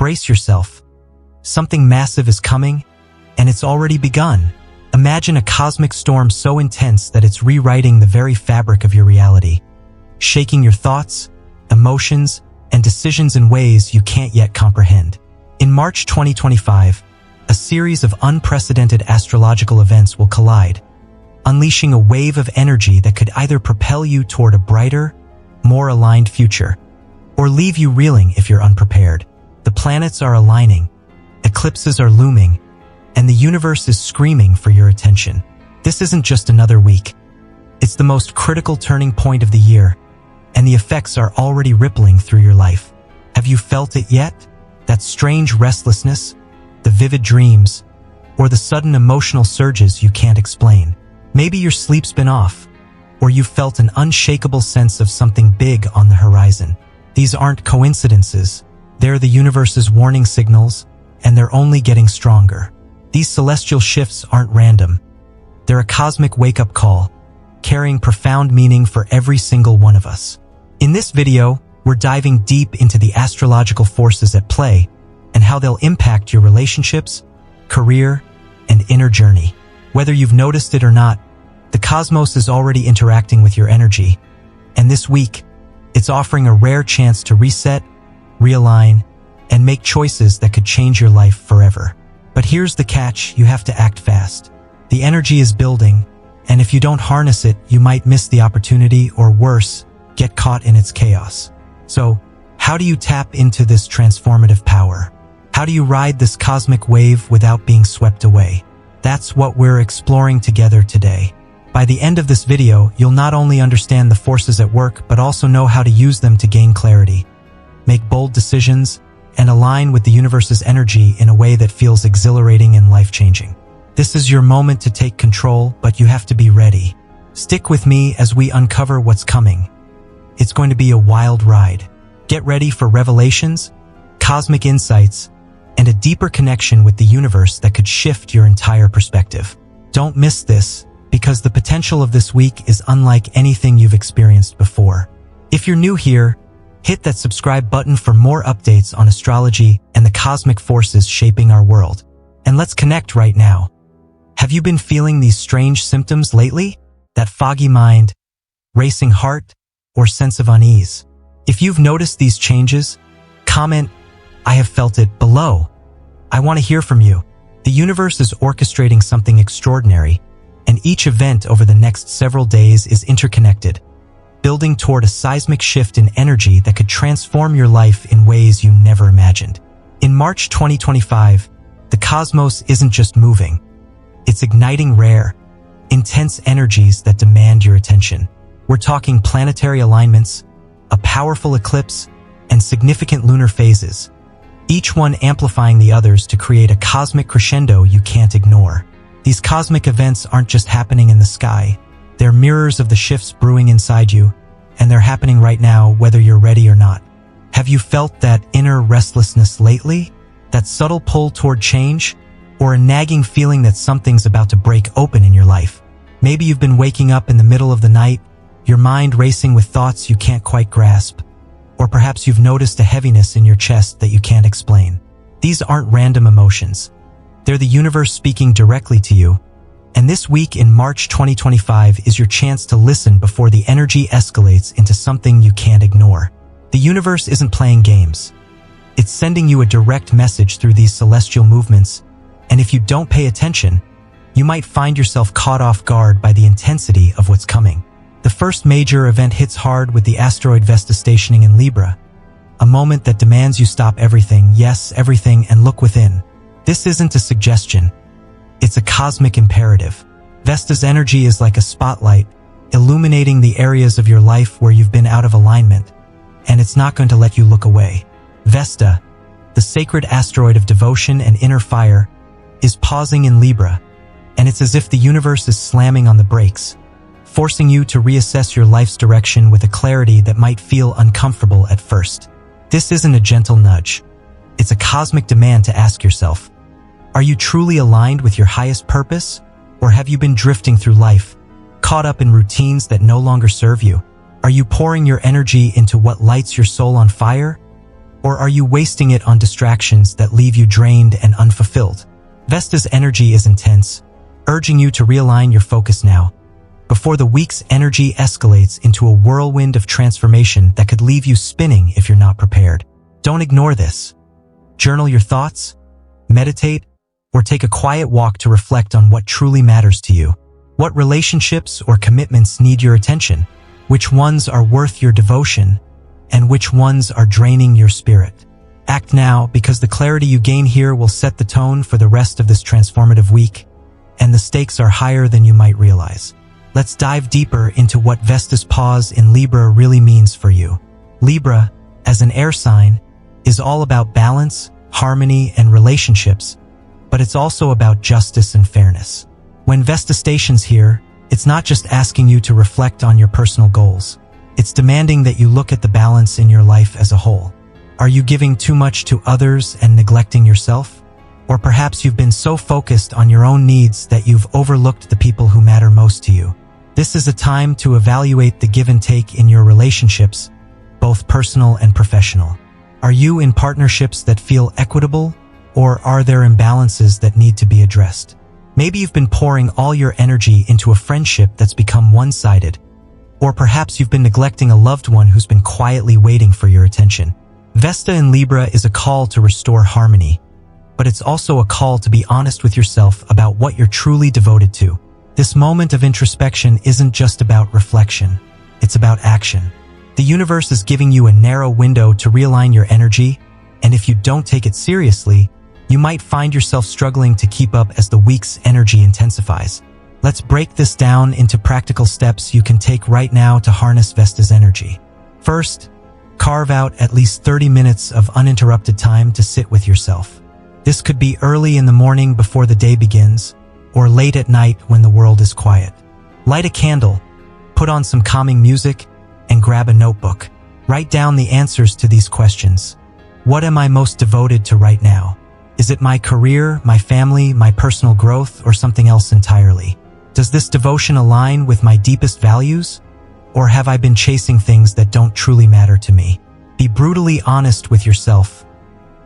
Brace yourself. Something massive is coming, and it's already begun. Imagine a cosmic storm so intense that it's rewriting the very fabric of your reality, shaking your thoughts, emotions, and decisions in ways you can't yet comprehend. In March 2025, a series of unprecedented astrological events will collide, unleashing a wave of energy that could either propel you toward a brighter, more aligned future, or leave you reeling if you're unprepared. The planets are aligning, eclipses are looming, and the universe is screaming for your attention. This isn't just another week. It's the most critical turning point of the year, and the effects are already rippling through your life. Have you felt it yet? That strange restlessness, the vivid dreams, or the sudden emotional surges you can't explain. Maybe your sleep's been off, or you've felt an unshakable sense of something big on the horizon. These aren't coincidences. They're the universe's warning signals, and they're only getting stronger. These celestial shifts aren't random. They're a cosmic wake-up call, carrying profound meaning for every single one of us. In this video, we're diving deep into the astrological forces at play and how they'll impact your relationships, career, and inner journey. Whether you've noticed it or not, the cosmos is already interacting with your energy, and this week, it's offering a rare chance to reset, realign, and make choices that could change your life forever. But here's the catch: you have to act fast. The energy is building, and if you don't harness it, you might miss the opportunity, or worse, get caught in its chaos. So, how do you tap into this transformative power? How do you ride this cosmic wave without being swept away? That's what we're exploring together today. By the end of this video, you'll not only understand the forces at work, but also know how to use them to gain clarity, make bold decisions, and align with the universe's energy in a way that feels exhilarating and life-changing. This is your moment to take control, but you have to be ready. Stick with me as we uncover what's coming. It's going to be a wild ride. Get ready for revelations, cosmic insights, and a deeper connection with the universe that could shift your entire perspective. Don't miss this, because the potential of this week is unlike anything you've experienced before. If you're new here, hit that subscribe button for more updates on astrology and the cosmic forces shaping our world. And let's connect right now. Have you been feeling these strange symptoms lately? That foggy mind, racing heart, or sense of unease? If you've noticed these changes, comment, "I have felt it," below. I want to hear from you. The universe is orchestrating something extraordinary, and each event over the next several days is interconnected, building toward a seismic shift in energy that could transform your life in ways you never imagined. In March 2025, the cosmos isn't just moving. It's igniting rare, intense energies that demand your attention. We're talking planetary alignments, a powerful eclipse, and significant lunar phases, each one amplifying the others to create a cosmic crescendo you can't ignore. These cosmic events aren't just happening in the sky. They're mirrors of the shifts brewing inside you, and they're happening right now whether you're ready or not. Have you felt that inner restlessness lately? That subtle pull toward change? Or a nagging feeling that something's about to break open in your life? Maybe you've been waking up in the middle of the night, your mind racing with thoughts you can't quite grasp. Or perhaps you've noticed a heaviness in your chest that you can't explain. These aren't random emotions. They're the universe speaking directly to you. And this week in March 2025 is your chance to listen before the energy escalates into something you can't ignore. The universe isn't playing games. It's sending you a direct message through these celestial movements, and if you don't pay attention, you might find yourself caught off guard by the intensity of what's coming. The first major event hits hard with the asteroid Vesta stationing in Libra, a moment that demands you stop everything, yes, everything, and look within. This isn't a suggestion. It's a cosmic imperative. Vesta's energy is like a spotlight, illuminating the areas of your life where you've been out of alignment, and it's not going to let you look away. Vesta, the sacred asteroid of devotion and inner fire, is pausing in Libra, and it's as if the universe is slamming on the brakes, forcing you to reassess your life's direction with a clarity that might feel uncomfortable at first. This isn't a gentle nudge. It's a cosmic demand to ask yourself, are you truly aligned with your highest purpose? Or have you been drifting through life, caught up in routines that no longer serve you? Are you pouring your energy into what lights your soul on fire? Or are you wasting it on distractions that leave you drained and unfulfilled? Vesta's energy is intense, urging you to realign your focus now, before the week's energy escalates into a whirlwind of transformation that could leave you spinning if you're not prepared. Don't ignore this. Journal your thoughts, meditate, or take a quiet walk to reflect on what truly matters to you. What relationships or commitments need your attention? Which ones are worth your devotion? And which ones are draining your spirit? Act now, because the clarity you gain here will set the tone for the rest of this transformative week, and the stakes are higher than you might realize. Let's dive deeper into what Vesta's pause in Libra really means for you. Libra, as an air sign, is all about balance, harmony, and relationships, but it's also about justice and fairness. When Vesta stations here, it's not just asking you to reflect on your personal goals. It's demanding that you look at the balance in your life as a whole. Are you giving too much to others and neglecting yourself? Or perhaps you've been so focused on your own needs that you've overlooked the people who matter most to you. This is a time to evaluate the give and take in your relationships, both personal and professional. Are you in partnerships that feel equitable, or are there imbalances that need to be addressed? Maybe you've been pouring all your energy into a friendship that's become one-sided, or perhaps you've been neglecting a loved one who's been quietly waiting for your attention. Vesta in Libra is a call to restore harmony, but it's also a call to be honest with yourself about what you're truly devoted to. This moment of introspection isn't just about reflection, it's about action. The universe is giving you a narrow window to realign your energy, and if you don't take it seriously, you might find yourself struggling to keep up as the week's energy intensifies. Let's break this down into practical steps you can take right now to harness Vesta's energy. First, carve out at least 30 minutes of uninterrupted time to sit with yourself. This could be early in the morning before the day begins, or late at night when the world is quiet. Light a candle, put on some calming music, and grab a notebook. Write down the answers to these questions. What am I most devoted to right now? Is it my career, my family, my personal growth, or something else entirely? Does this devotion align with my deepest values? Or have I been chasing things that don't truly matter to me? Be brutally honest with yourself.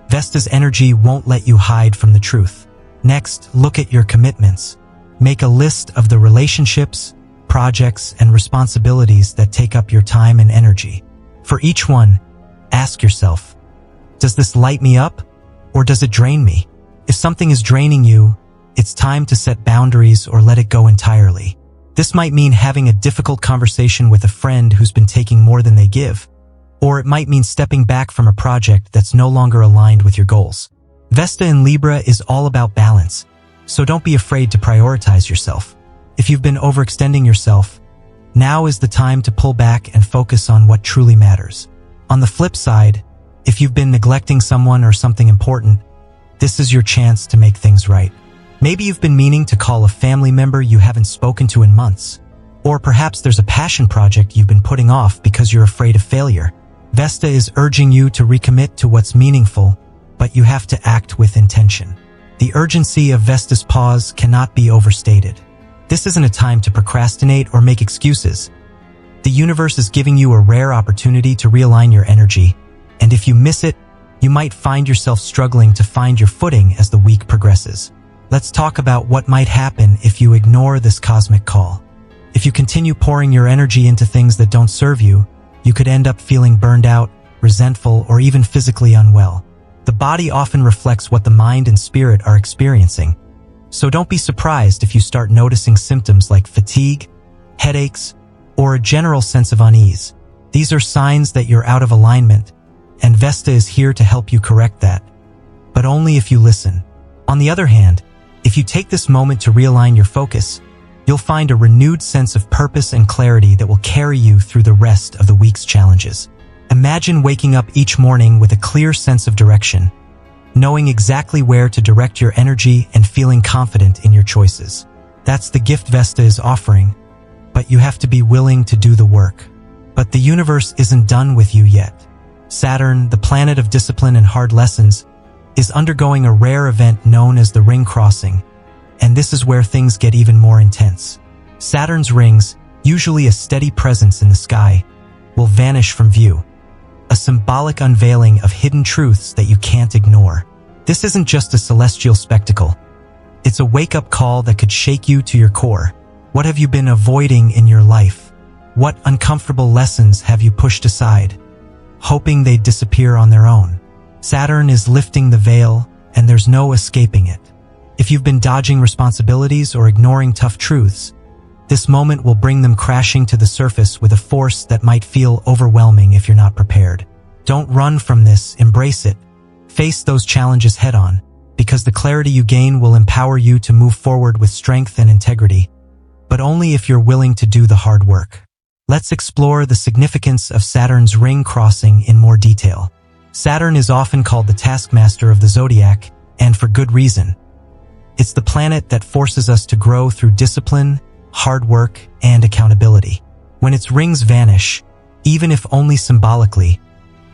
Vesta's energy won't let you hide from the truth. Next, look at your commitments. Make a list of the relationships, projects, and responsibilities that take up your time and energy. For each one, ask yourself, does this light me up, or does it drain me? If something is draining you, it's time to set boundaries or let it go entirely. This might mean having a difficult conversation with a friend who's been taking more than they give, or it might mean stepping back from a project that's no longer aligned with your goals. Vesta in Libra is all about balance, so don't be afraid to prioritize yourself. If you've been overextending yourself, now is the time to pull back and focus on what truly matters. On the flip side, if you've been neglecting someone or something important, this is your chance to make things right. Maybe you've been meaning to call a family member you haven't spoken to in months. Or perhaps there's a passion project you've been putting off because you're afraid of failure. Vesta is urging you to recommit to what's meaningful, but you have to act with intention. The urgency of Vesta's pause cannot be overstated. This isn't a time to procrastinate or make excuses. The universe is giving you a rare opportunity to realign your energy, and if you miss it, you might find yourself struggling to find your footing as the week progresses. Let's talk about what might happen if you ignore this cosmic call. If you continue pouring your energy into things that don't serve you, you could end up feeling burned out, resentful, or even physically unwell. The body often reflects what the mind and spirit are experiencing. So don't be surprised if you start noticing symptoms like fatigue, headaches, or a general sense of unease. These are signs that you're out of alignment, and Vesta is here to help you correct that. But only if you listen. On the other hand, if you take this moment to realign your focus, you'll find a renewed sense of purpose and clarity that will carry you through the rest of the week's challenges. Imagine waking up each morning with a clear sense of direction, knowing exactly where to direct your energy and feeling confident in your choices. That's the gift Vesta is offering, but you have to be willing to do the work. But the universe isn't done with you yet. Saturn, the planet of discipline and hard lessons, is undergoing a rare event known as the ring crossing, and this is where things get even more intense. Saturn's rings, usually a steady presence in the sky, will vanish from view. a symbolic unveiling of hidden truths that you can't ignore. This isn't just a celestial spectacle. It's a wake-up call that could shake you to your core. What have you been avoiding in your life? What uncomfortable lessons have you pushed aside, hoping they'd disappear on their own? Saturn is lifting the veil, and there's no escaping it. If you've been dodging responsibilities or ignoring tough truths, this moment will bring them crashing to the surface with a force that might feel overwhelming if you're not prepared. Don't run from this, embrace it. Face those challenges head-on, because the clarity you gain will empower you to move forward with strength and integrity, but only if you're willing to do the hard work. Let's explore the significance of Saturn's ring crossing in more detail. Saturn is often called the taskmaster of the zodiac, and for good reason. It's the planet that forces us to grow through discipline, hard work, and accountability. When its rings vanish, even if only symbolically,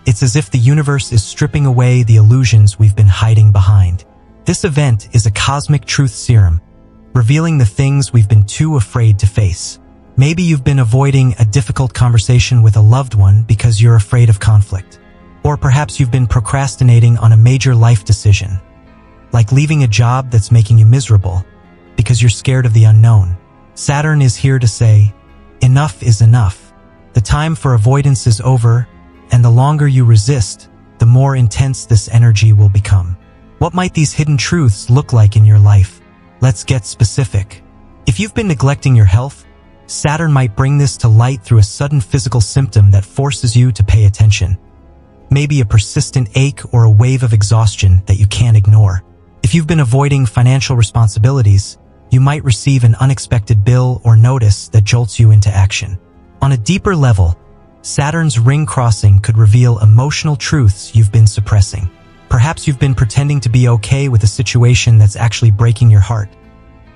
it's as if the universe is stripping away the illusions we've been hiding behind. This event is a cosmic truth serum, revealing the things we've been too afraid to face. Maybe you've been avoiding a difficult conversation with a loved one because you're afraid of conflict. Or perhaps you've been procrastinating on a major life decision, like leaving a job that's making you miserable because you're scared of the unknown. Saturn is here to say, enough is enough. The time for avoidance is over, and the longer you resist, the more intense this energy will become. What might these hidden truths look like in your life? Let's get specific. If you've been neglecting your health, Saturn might bring this to light through a sudden physical symptom that forces you to pay attention. Maybe a persistent ache or a wave of exhaustion that you can't ignore. If you've been avoiding financial responsibilities, you might receive an unexpected bill or notice that jolts you into action. On a deeper level, Saturn's ring crossing could reveal emotional truths you've been suppressing. Perhaps you've been pretending to be okay with a situation that's actually breaking your heart.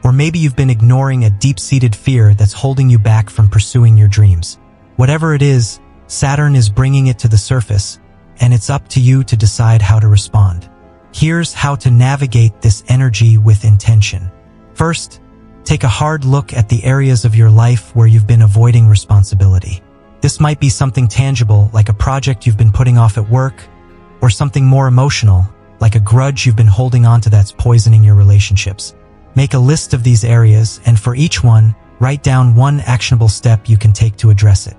Or maybe you've been ignoring a deep-seated fear that's holding you back from pursuing your dreams. Whatever it is, Saturn is bringing it to the surface, and it's up to you to decide how to respond. Here's how to navigate this energy with intention. First, take a hard look at the areas of your life where you've been avoiding responsibility. This might be something tangible, like a project you've been putting off at work, or something more emotional, like a grudge you've been holding on to that's poisoning your relationships. Make a list of these areas, and for each one, write down one actionable step you can take to address it.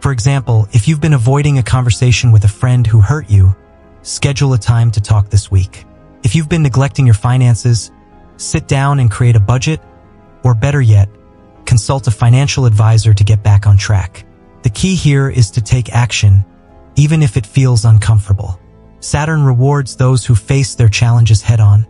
For example, if you've been avoiding a conversation with a friend who hurt you, schedule a time to talk this week. If you've been neglecting your finances, sit down and create a budget, or better yet, consult a financial advisor to get back on track. The key here is to take action, even if it feels uncomfortable. Saturn rewards those who face their challenges head-on,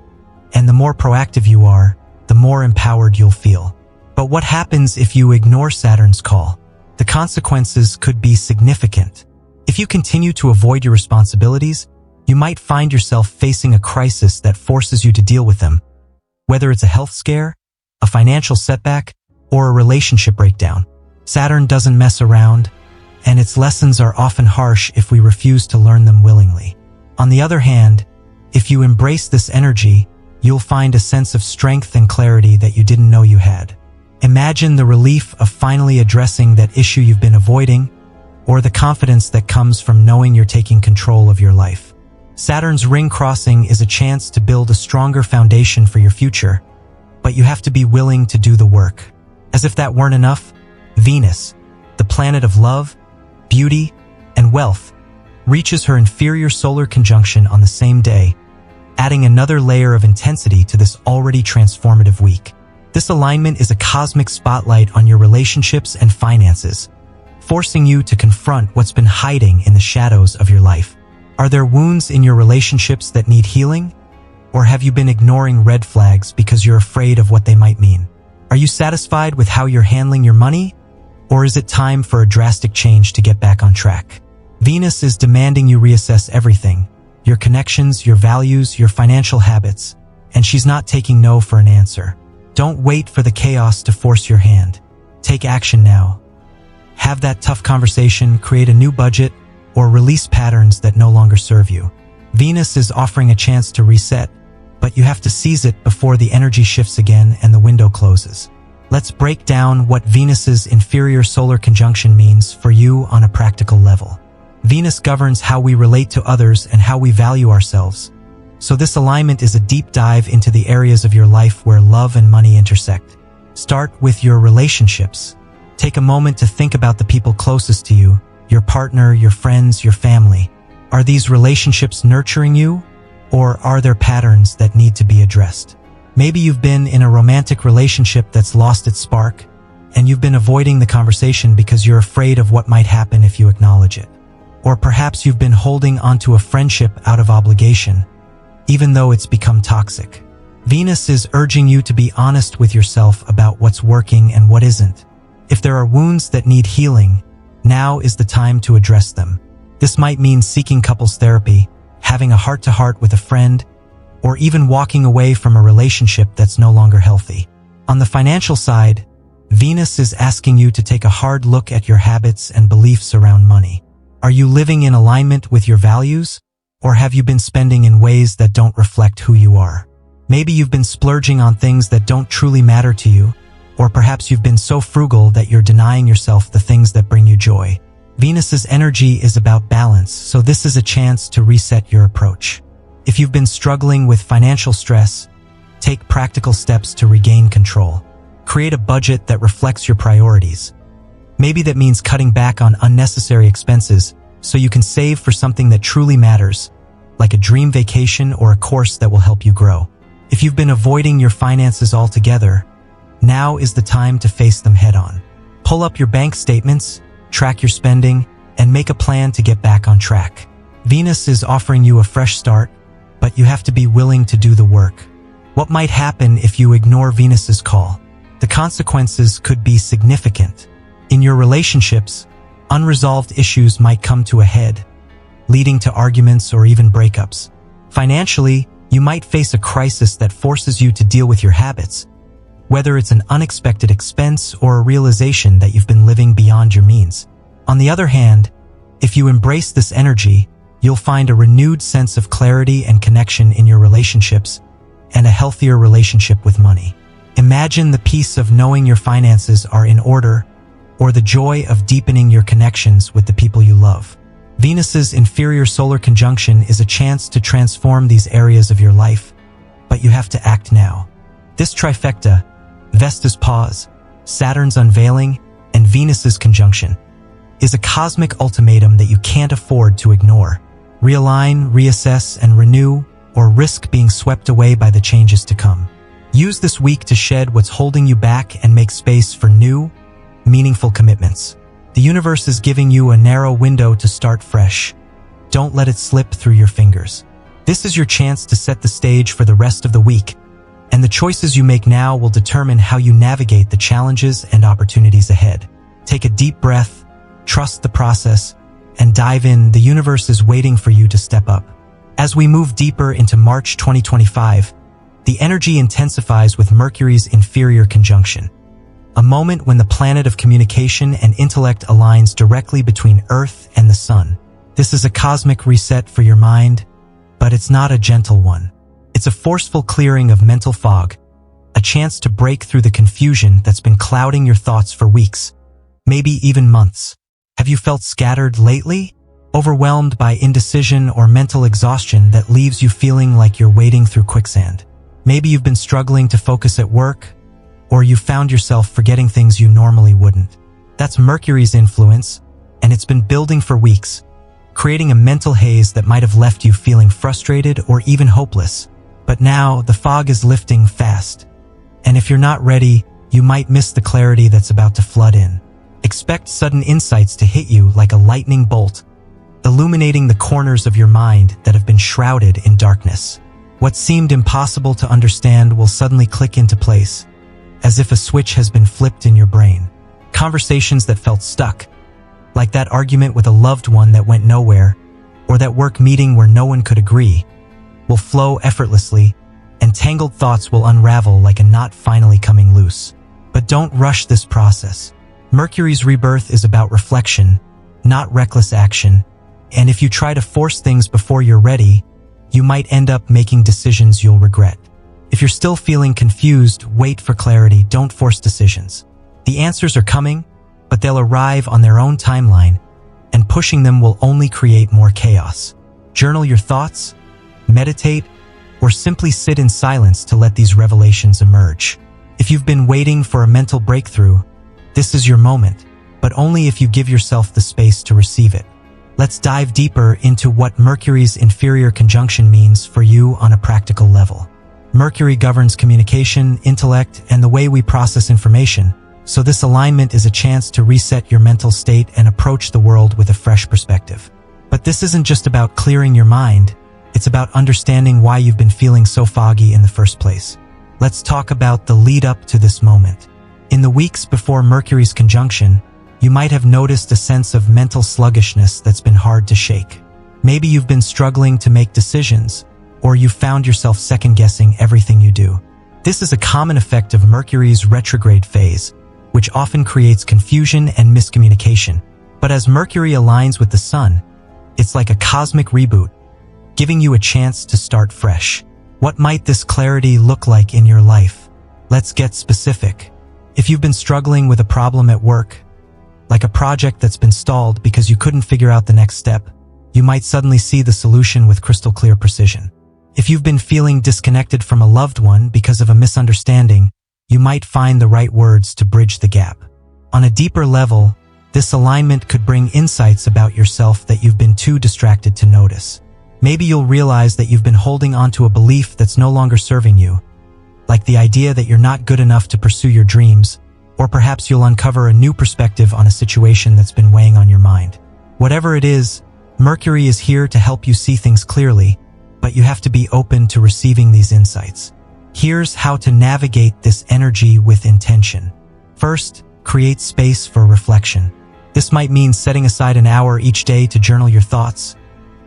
and the more proactive you are, the more empowered you'll feel. But what happens if you ignore Saturn's call? The consequences could be significant. If you continue to avoid your responsibilities, you might find yourself facing a crisis that forces you to deal with them. Whether it's a health scare, a financial setback, or a relationship breakdown, Saturn doesn't mess around, and its lessons are often harsh if we refuse to learn them willingly. On the other hand, if you embrace this energy, you'll find a sense of strength and clarity that you didn't know you had. Imagine the relief of finally addressing that issue you've been avoiding, or the confidence that comes from knowing you're taking control of your life. Saturn's ring crossing is a chance to build a stronger foundation for your future, but you have to be willing to do the work. As if that weren't enough, Venus, the planet of love, beauty, and wealth, reaches her inferior solar conjunction on the same day, adding another layer of intensity to this already transformative week. This alignment is a cosmic spotlight on your relationships and finances, forcing you to confront what's been hiding in the shadows of your life. Are there wounds in your relationships that need healing? Or have you been ignoring red flags because you're afraid of what they might mean? Are you satisfied with how you're handling your money? Or is it time for a drastic change to get back on track? Venus is demanding you reassess everything: your connections, your values, your financial habits, and she's not taking no for an answer. Don't wait for the chaos to force your hand. Take action now. Have that tough conversation, create a new budget, or release patterns that no longer serve you. Venus is offering a chance to reset, but you have to seize it before the energy shifts again and the window closes. Let's break down what Venus's inferior solar conjunction means for you on a practical level. Venus governs how we relate to others and how we value ourselves. So this alignment is a deep dive into the areas of your life where love and money intersect. Start with your relationships. Take a moment to think about the people closest to you, your partner, your friends, your family. Are these relationships nurturing you, or are there patterns that need to be addressed? Maybe you've been in a romantic relationship that's lost its spark, and you've been avoiding the conversation because you're afraid of what might happen if you acknowledge it. Or perhaps you've been holding onto a friendship out of obligation, even though it's become toxic. Venus is urging you to be honest with yourself about what's working and what isn't. If there are wounds that need healing, now is the time to address them. This might mean seeking couples therapy, having a heart-to-heart with a friend, or even walking away from a relationship that's no longer healthy. On the financial side, Venus is asking you to take a hard look at your habits and beliefs around money. Are you living in alignment with your values, or have you been spending in ways that don't reflect who you are? Maybe you've been splurging on things that don't truly matter to you, or perhaps you've been so frugal that you're denying yourself the things that bring you joy. Venus's energy is about balance, so this is a chance to reset your approach. If you've been struggling with financial stress, take practical steps to regain control. Create a budget that reflects your priorities. Maybe that means cutting back on unnecessary expenses so you can save for something that truly matters, like a dream vacation or a course that will help you grow. If you've been avoiding your finances altogether, now is the time to face them head-on. Pull up your bank statements, track your spending, and make a plan to get back on track. Venus is offering you a fresh start, but you have to be willing to do the work. What might happen if you ignore Venus's call? The consequences could be significant. In your relationships, unresolved issues might come to a head, leading to arguments or even breakups. Financially, you might face a crisis that forces you to deal with your habits, whether it's an unexpected expense or a realization that you've been living beyond your means. On the other hand, if you embrace this energy, you'll find a renewed sense of clarity and connection in your relationships and a healthier relationship with money. Imagine the peace of knowing your finances are in order, or the joy of deepening your connections with the people you love. Venus's inferior solar conjunction is a chance to transform these areas of your life, but you have to act now. This trifecta, Vesta's pause, Saturn's unveiling, and Venus's conjunction, is a cosmic ultimatum that you can't afford to ignore. Realign, reassess, and renew, or risk being swept away by the changes to come. Use this week to shed what's holding you back and make space for new, meaningful commitments. The universe is giving you a narrow window to start fresh. Don't let it slip through your fingers. This is your chance to set the stage for the rest of the week, and the choices you make now will determine how you navigate the challenges and opportunities ahead. Take a deep breath, trust the process, and dive in. The universe is waiting for you to step up. As we move deeper into March 2025, the energy intensifies with Mercury's inferior conjunction, a moment when the planet of communication and intellect aligns directly between Earth and the Sun. This is a cosmic reset for your mind, but it's not a gentle one. It's a forceful clearing of mental fog, a chance to break through the confusion that's been clouding your thoughts for weeks, maybe even months. Have you felt scattered lately? Overwhelmed by indecision or mental exhaustion that leaves you feeling like you're wading through quicksand? Maybe you've been struggling to focus at work, or you found yourself forgetting things you normally wouldn't. That's Mercury's influence, and it's been building for weeks, creating a mental haze that might have left you feeling frustrated or even hopeless. But now, the fog is lifting fast, and if you're not ready, you might miss the clarity that's about to flood in. Expect sudden insights to hit you like a lightning bolt, illuminating the corners of your mind that have been shrouded in darkness. What seemed impossible to understand will suddenly click into place, as if a switch has been flipped in your brain. Conversations that felt stuck, like that argument with a loved one that went nowhere, or that work meeting where no one could agree, will flow effortlessly, and tangled thoughts will unravel like a knot finally coming loose. But don't rush this process. Mercury's rebirth is about reflection, not reckless action, and if you try to force things before you're ready, you might end up making decisions you'll regret. If you're still feeling confused, wait for clarity, don't force decisions. The answers are coming, but they'll arrive on their own timeline, and pushing them will only create more chaos. Journal your thoughts, meditate, or simply sit in silence to let these revelations emerge. If you've been waiting for a mental breakthrough, this is your moment, but only if you give yourself the space to receive it. Let's dive deeper into what Mercury's inferior conjunction means for you on a practical level. Mercury governs communication, intellect, and the way we process information, so this alignment is a chance to reset your mental state and approach the world with a fresh perspective. But this isn't just about clearing your mind, it's about understanding why you've been feeling so foggy in the first place. Let's talk about the lead up to this moment. In the weeks before Mercury's conjunction, you might have noticed a sense of mental sluggishness that's been hard to shake. Maybe you've been struggling to make decisions, or you've found yourself second-guessing everything you do. This is a common effect of Mercury's retrograde phase, which often creates confusion and miscommunication. But as Mercury aligns with the Sun, it's like a cosmic reboot, giving you a chance to start fresh. What might this clarity look like in your life? Let's get specific. If you've been struggling with a problem at work, like a project that's been stalled because you couldn't figure out the next step, you might suddenly see the solution with crystal clear precision. If you've been feeling disconnected from a loved one because of a misunderstanding, you might find the right words to bridge the gap. On a deeper level, this alignment could bring insights about yourself that you've been too distracted to notice. Maybe you'll realize that you've been holding onto a belief that's no longer serving you, like the idea that you're not good enough to pursue your dreams, or perhaps you'll uncover a new perspective on a situation that's been weighing on your mind. Whatever it is, Mercury is here to help you see things clearly, but you have to be open to receiving these insights. Here's how to navigate this energy with intention. First, create space for reflection. This might mean setting aside an hour each day to journal your thoughts,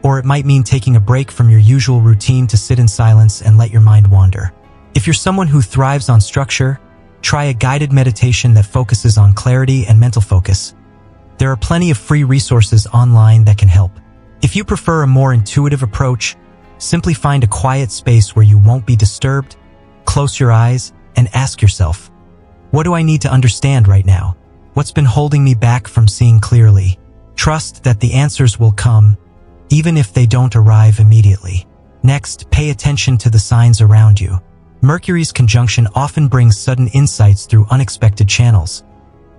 or it might mean taking a break from your usual routine to sit in silence and let your mind wander. If you're someone who thrives on structure, try a guided meditation that focuses on clarity and mental focus. There are plenty of free resources online that can help. If you prefer a more intuitive approach, simply find a quiet space where you won't be disturbed, close your eyes, and ask yourself, what do I need to understand right now? What's been holding me back from seeing clearly? Trust that the answers will come, even if they don't arrive immediately. Next, pay attention to the signs around you. Mercury's conjunction often brings sudden insights through unexpected channels.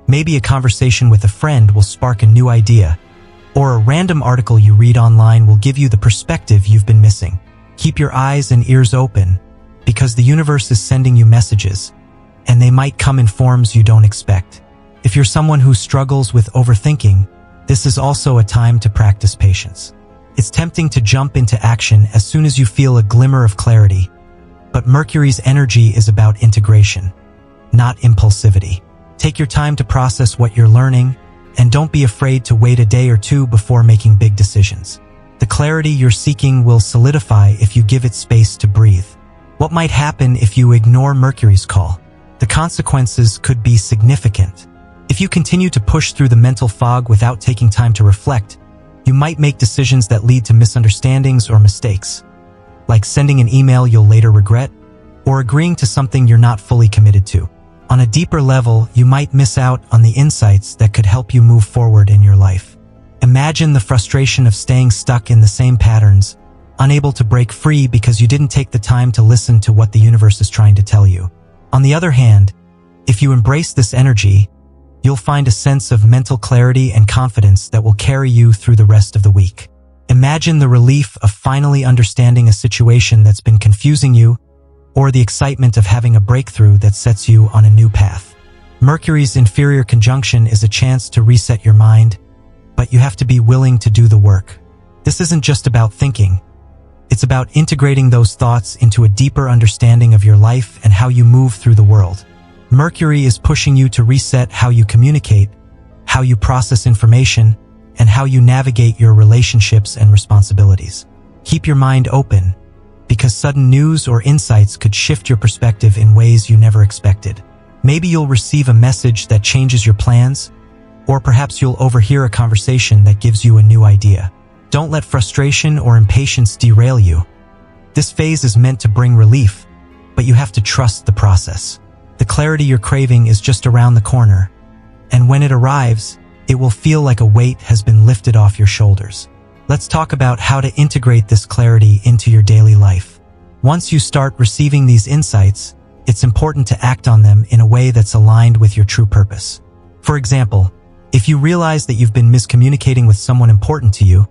Maybe a conversation with a friend will spark a new idea, or a random article you read online will give you the perspective you've been missing. Keep your eyes and ears open, because the universe is sending you messages, and they might come in forms you don't expect. If you're someone who struggles with overthinking, this is also a time to practice patience. It's tempting to jump into action as soon as you feel a glimmer of clarity, but Mercury's energy is about integration, not impulsivity. Take your time to process what you're learning, and don't be afraid to wait a day or two before making big decisions. The clarity you're seeking will solidify if you give it space to breathe. What might happen if you ignore Mercury's call? The consequences could be significant. If you continue to push through the mental fog without taking time to reflect, you might make decisions that lead to misunderstandings or mistakes, like sending an email you'll later regret, or agreeing to something you're not fully committed to. On a deeper level, you might miss out on the insights that could help you move forward in your life. Imagine the frustration of staying stuck in the same patterns, unable to break free because you didn't take the time to listen to what the universe is trying to tell you. On the other hand, if you embrace this energy, you'll find a sense of mental clarity and confidence that will carry you through the rest of the week. Imagine the relief of finally understanding a situation that's been confusing you, or the excitement of having a breakthrough that sets you on a new path. Mercury's inferior conjunction is a chance to reset your mind, but you have to be willing to do the work. This isn't just about thinking. It's about integrating those thoughts into a deeper understanding of your life and how you move through the world. Mercury is pushing you to reset how you communicate, how you process information, and how you navigate your relationships and responsibilities. Keep your mind open, because sudden news or insights could shift your perspective in ways you never expected. Maybe you'll receive a message that changes your plans, or perhaps you'll overhear a conversation that gives you a new idea. Don't let frustration or impatience derail you. This phase is meant to bring relief, but you have to trust the process. The clarity you're craving is just around the corner, and when it arrives, it will feel like a weight has been lifted off your shoulders. Let's talk about how to integrate this clarity into your daily life. Once you start receiving these insights, it's important to act on them in a way that's aligned with your true purpose. For example, if you realize that you've been miscommunicating with someone important to you,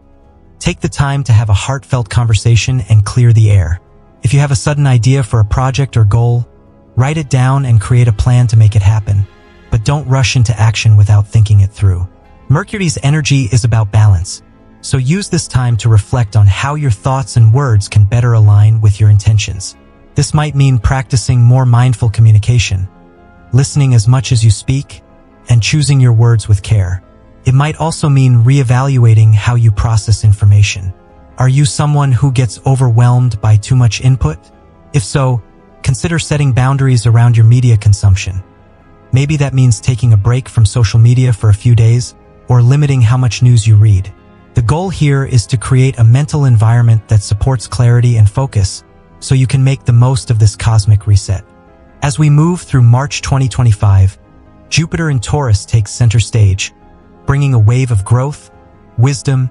take the time to have a heartfelt conversation and clear the air. If you have a sudden idea for a project or goal, write it down and create a plan to make it happen. But don't rush into action without thinking it through. Mercury's energy is about balance, so use this time to reflect on how your thoughts and words can better align with your intentions. This might mean practicing more mindful communication, listening as much as you speak, and choosing your words with care. It might also mean reevaluating how you process information. Are you someone who gets overwhelmed by too much input? If so, consider setting boundaries around your media consumption. Maybe that means taking a break from social media for a few days, or limiting how much news you read. The goal here is to create a mental environment that supports clarity and focus, so you can make the most of this cosmic reset. As we move through March 2025, Jupiter in Taurus takes center stage, bringing a wave of growth, wisdom,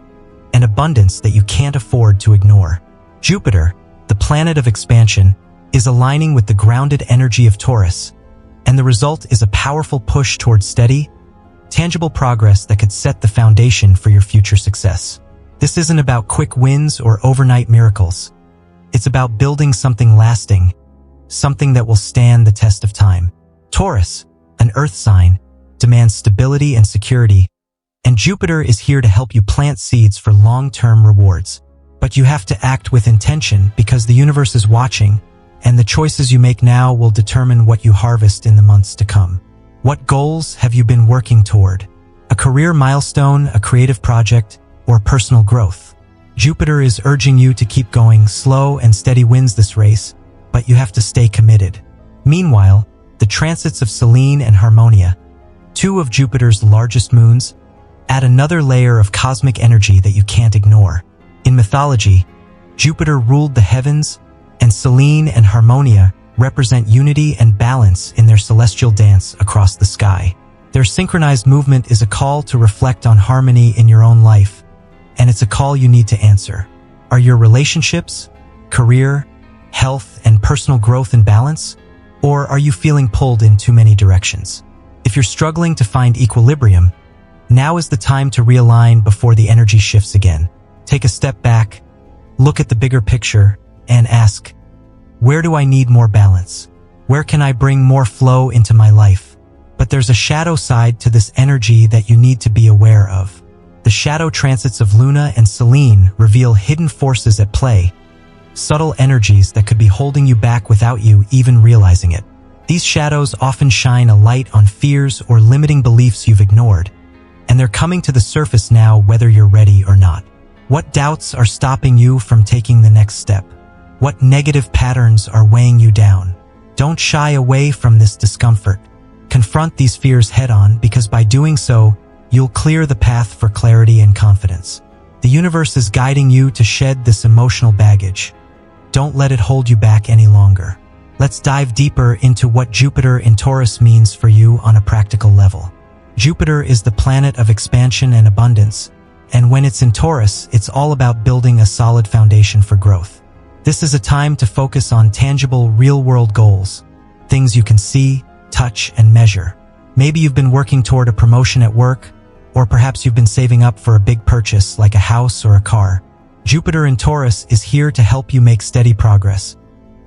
and abundance that you can't afford to ignore. Jupiter, the planet of expansion, is aligning with the grounded energy of Taurus, and the result is a powerful push towards steady, tangible progress that could set the foundation for your future success. This isn't about quick wins or overnight miracles. It's about building something lasting, something that will stand the test of time. Taurus, an earth sign, demands stability and security, and Jupiter is here to help you plant seeds for long-term rewards. But you have to act with intention because the universe is watching, and the choices you make now will determine what you harvest in the months to come. What goals have you been working toward? A career milestone, a creative project, or personal growth? Jupiter is urging you to keep going. Slow and steady wins this race, but you have to stay committed. Meanwhile, the transits of Selene and Harmonia, two of Jupiter's largest moons, add another layer of cosmic energy that you can't ignore. In mythology, Jupiter ruled the heavens, and Selene and Harmonia represent unity and balance in their celestial dance across the sky. Their synchronized movement is a call to reflect on harmony in your own life, and it's a call you need to answer. Are your relationships, career, health, and personal growth in balance? Or are you feeling pulled in too many directions? If you're struggling to find equilibrium, now is the time to realign before the energy shifts again. Take a step back, look at the bigger picture, and ask, where do I need more balance? Where can I bring more flow into my life? But there's a shadow side to this energy that you need to be aware of. The shadow transits of Luna and Selene reveal hidden forces at play, subtle energies that could be holding you back without you even realizing it. These shadows often shine a light on fears or limiting beliefs you've ignored, and they're coming to the surface now whether you're ready or not. What doubts are stopping you from taking the next step? What negative patterns are weighing you down? Don't shy away from this discomfort. Confront these fears head-on, because by doing so, you'll clear the path for clarity and confidence. The universe is guiding you to shed this emotional baggage. Don't let it hold you back any longer. Let's dive deeper into what Jupiter in Taurus means for you on a practical level. Jupiter is the planet of expansion and abundance, and when it's in Taurus, it's all about building a solid foundation for growth. This is a time to focus on tangible, real-world goals, things you can see, touch, and measure. Maybe you've been working toward a promotion at work, or perhaps you've been saving up for a big purchase like a house or a car. Jupiter in Taurus is here to help you make steady progress,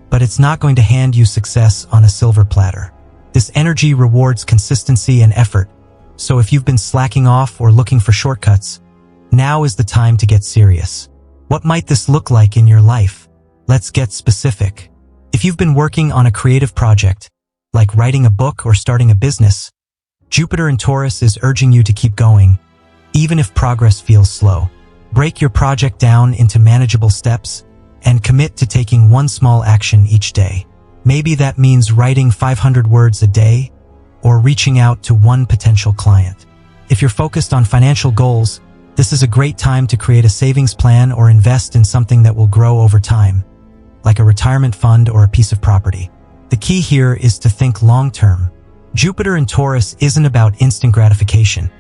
but it's not going to hand you success on a silver platter. This energy rewards consistency and effort, so if you've been slacking off or looking for shortcuts, now is the time to get serious. What might this look like in your life? Let's get specific. If you've been working on a creative project, like writing a book or starting a business, Jupiter in Taurus is urging you to keep going, even if progress feels slow. Break your project down into manageable steps and commit to taking one small action each day. Maybe that means writing 500 words a day or reaching out to one potential client. If you're focused on financial goals, this is a great time to create a savings plan or invest in something that will grow over time, like a retirement fund or a piece of property. The key here is to think long-term. Jupiter in Taurus isn't about instant gratification.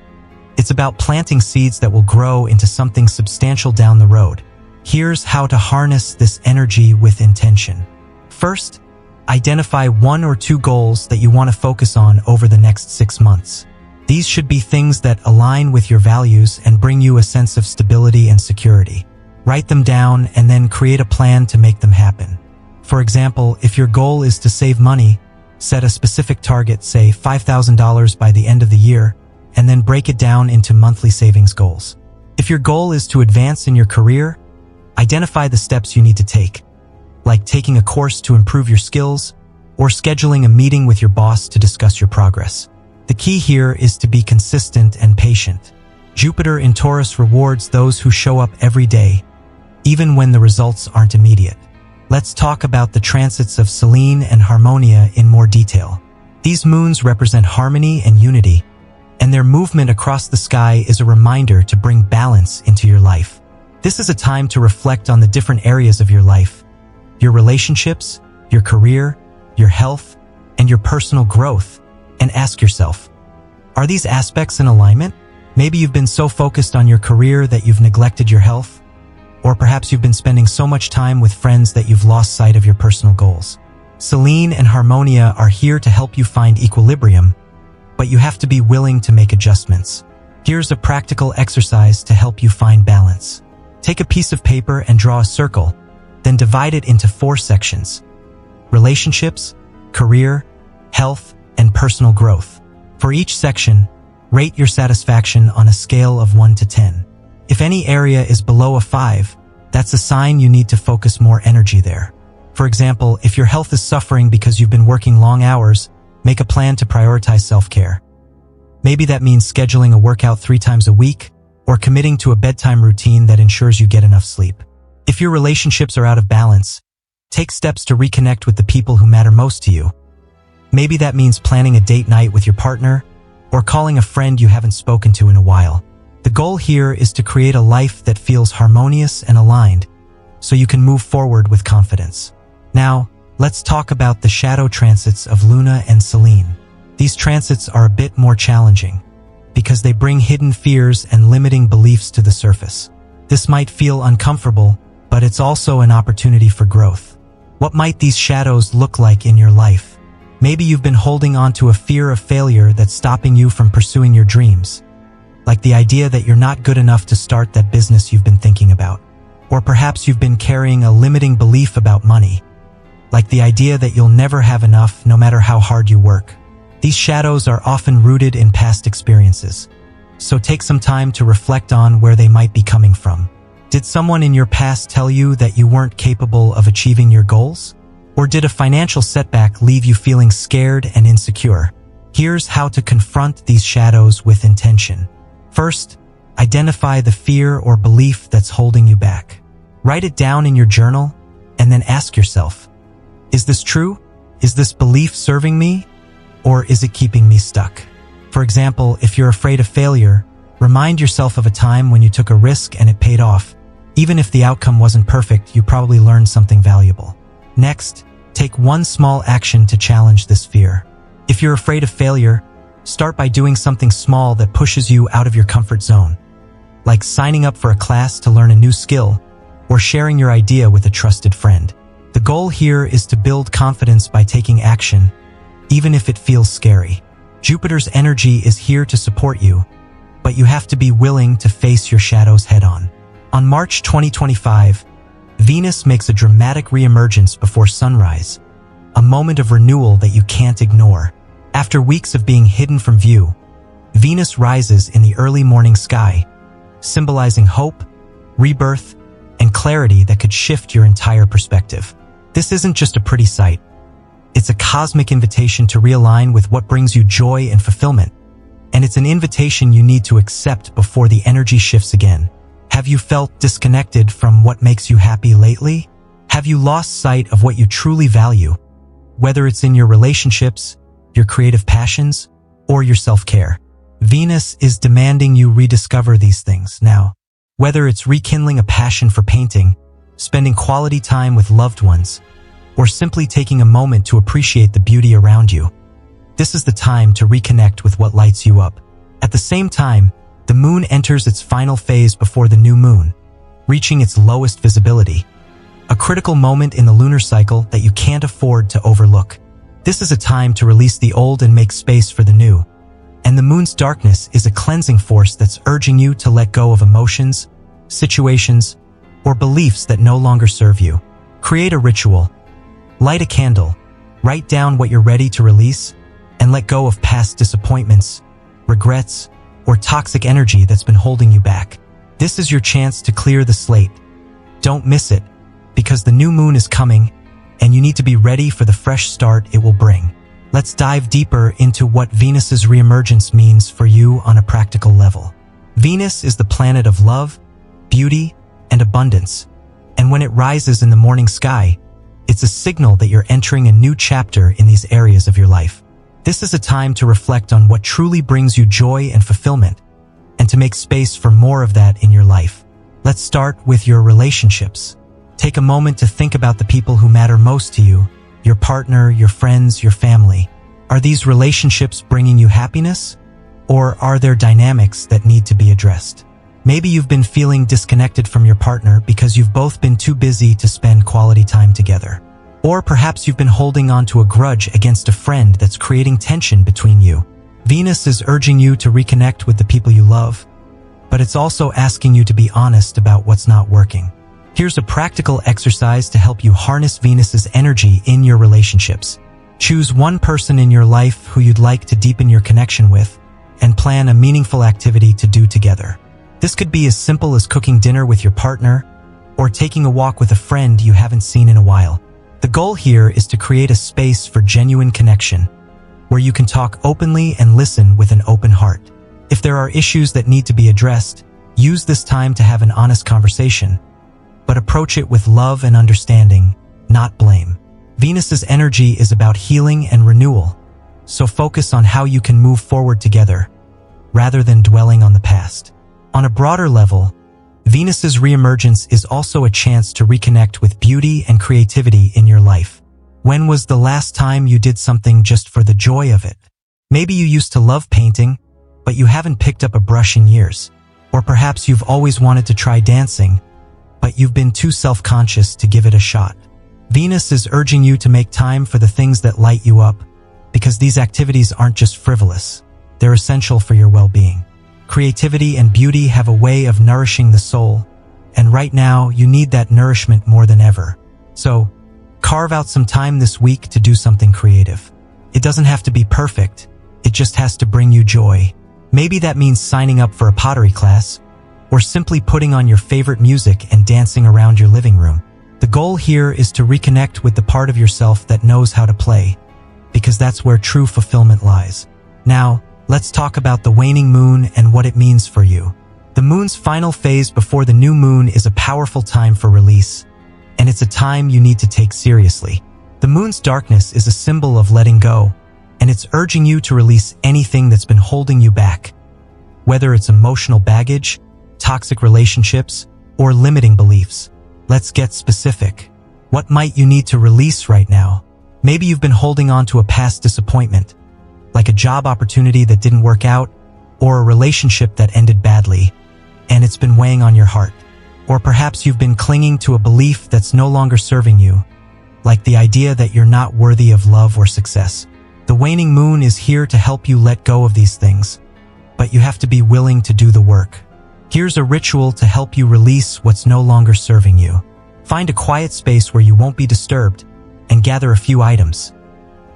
It's about planting seeds that will grow into something substantial down the road. Here's how to harness this energy with intention. First, identify 1 or 2 goals that you want to focus on over the next 6 months. These should be things that align with your values and bring you a sense of stability and security. Write them down and then create a plan to make them happen. For example, if your goal is to save money, set a specific target, say $5,000 by the end of the year, and then break it down into monthly savings goals. If your goal is to advance in your career, identify the steps you need to take, like taking a course to improve your skills or scheduling a meeting with your boss to discuss your progress. The key here is to be consistent and patient. Jupiter in Taurus rewards those who show up every day, even when the results aren't immediate. Let's talk about the transits of Selene and Harmonia in more detail. These moons represent harmony and unity, and their movement across the sky is a reminder to bring balance into your life. This is a time to reflect on the different areas of your life, your relationships, your career, your health, and your personal growth, and ask yourself, are these aspects in alignment? Maybe you've been so focused on your career that you've neglected your health, or perhaps you've been spending so much time with friends that you've lost sight of your personal goals. Selene and Harmonia are here to help you find equilibrium, but you have to be willing to make adjustments. Here's a practical exercise to help you find balance. Take a piece of paper and draw a circle, then divide it into 4 sections: relationships, career, health, and personal growth. For each section, rate your satisfaction on a scale of 1 to 10. If any area is below a 5, that's a sign you need to focus more energy there. For example, if your health is suffering because you've been working long hours, make a plan to prioritize self-care. Maybe that means scheduling a workout 3 times a week, or committing to a bedtime routine that ensures you get enough sleep. If your relationships are out of balance, take steps to reconnect with the people who matter most to you. Maybe that means planning a date night with your partner, or calling a friend you haven't spoken to in a while. The goal here is to create a life that feels harmonious and aligned, so you can move forward with confidence. Now, let's talk about the shadow transits of Luna and Selene. These transits are a bit more challenging, because they bring hidden fears and limiting beliefs to the surface. This might feel uncomfortable, but it's also an opportunity for growth. What might these shadows look like in your life? Maybe you've been holding on to a fear of failure that's stopping you from pursuing your dreams, like the idea that you're not good enough to start that business you've been thinking about. Or perhaps you've been carrying a limiting belief about money, like the idea that you'll never have enough no matter how hard you work. These shadows are often rooted in past experiences, so take some time to reflect on where they might be coming from. Did someone in your past tell you that you weren't capable of achieving your goals? Or did a financial setback leave you feeling scared and insecure? Here's how to confront these shadows with intention. First, identify the fear or belief that's holding you back. Write it down in your journal, and then ask yourself, is this true? Is this belief serving me? Or is it keeping me stuck? For example, if you're afraid of failure, remind yourself of a time when you took a risk and it paid off. Even if the outcome wasn't perfect, you probably learned something valuable. Next, take one small action to challenge this fear. If you're afraid of failure, start by doing something small that pushes you out of your comfort zone, like signing up for a class to learn a new skill or sharing your idea with a trusted friend. The goal here is to build confidence by taking action, even if it feels scary. Jupiter's energy is here to support you, but you have to be willing to face your shadows head-on. On March 2025, Venus makes a dramatic reemergence before sunrise, a moment of renewal that you can't ignore. After weeks of being hidden from view, Venus rises in the early morning sky, symbolizing hope, rebirth, and clarity that could shift your entire perspective. This isn't just a pretty sight. It's a cosmic invitation to realign with what brings you joy and fulfillment. And it's an invitation you need to accept before the energy shifts again. Have you felt disconnected from what makes you happy lately? Have you lost sight of what you truly value? Whether it's in your relationships, your creative passions, or your self-care, Venus is demanding you rediscover these things now. Whether it's rekindling a passion for painting, spending quality time with loved ones, or simply taking a moment to appreciate the beauty around you, this is the time to reconnect with what lights you up. At the same time, The moon enters its final phase before the new moon, reaching its lowest visibility. A critical moment in the lunar cycle that you can't afford to overlook. This is a time to release the old and make space for the new. And the moon's darkness is a cleansing force that's urging you to let go of emotions, situations, or beliefs that no longer serve you. Create a ritual. Light a candle. Write down what you're ready to release, and let go of past disappointments, regrets, or toxic energy that's been holding you back. This is your chance to clear the slate. Don't miss it, because the new moon is coming, and you need to be ready for the fresh start it will bring. Let's dive deeper into what Venus's reemergence means for you on a practical level. Venus is the planet of love, beauty, and abundance, and when it rises in the morning sky, it's a signal that you're entering a new chapter in these areas of your life. This is a time to reflect on what truly brings you joy and fulfillment, and to make space for more of that in your life. Let's start with your relationships. Take a moment to think about the people who matter most to you, your partner, your friends, your family. Are these relationships bringing you happiness? Or are there dynamics that need to be addressed? Maybe you've been feeling disconnected from your partner because you've both been too busy to spend quality time together. Or perhaps you've been holding on to a grudge against a friend that's creating tension between you. Venus is urging you to reconnect with the people you love, but it's also asking you to be honest about what's not working. Here's a practical exercise to help you harness Venus's energy in your relationships. Choose one person in your life who you'd like to deepen your connection with, and plan a meaningful activity to do together. This could be as simple as cooking dinner with your partner, or taking a walk with a friend you haven't seen in a while. The goal here is to create a space for genuine connection, where you can talk openly and listen with an open heart. If there are issues that need to be addressed, use this time to have an honest conversation, but approach it with love and understanding, not blame. Venus's energy is about healing and renewal, so focus on how you can move forward together, rather than dwelling on the past. On a broader level, Venus's reemergence is also a chance to reconnect with beauty and creativity in your life. When was the last time you did something just for the joy of it? Maybe you used to love painting, but you haven't picked up a brush in years. Or perhaps you've always wanted to try dancing, but you've been too self-conscious to give it a shot. Venus is urging you to make time for the things that light you up, because these activities aren't just frivolous. They're essential for your well-being. Creativity and beauty have a way of nourishing the soul, and right now you need that nourishment more than ever. So, carve out some time this week to do something creative. It doesn't have to be perfect, it just has to bring you joy. Maybe that means signing up for a pottery class, or simply putting on your favorite music and dancing around your living room. The goal here is to reconnect with the part of yourself that knows how to play, because that's where true fulfillment lies. Now, let's talk about the waning moon and what it means for you. The moon's final phase before the new moon is a powerful time for release, and it's a time you need to take seriously. The moon's darkness is a symbol of letting go, and it's urging you to release anything that's been holding you back, whether it's emotional baggage, toxic relationships, or limiting beliefs. Let's get specific. What might you need to release right now? Maybe you've been holding on to a past disappointment, like a job opportunity that didn't work out, or a relationship that ended badly, and it's been weighing on your heart. Or perhaps you've been clinging to a belief that's no longer serving you, like the idea that you're not worthy of love or success. The waning moon is here to help you let go of these things, but you have to be willing to do the work. Here's a ritual to help you release what's no longer serving you. Find a quiet space where you won't be disturbed, and gather a few items.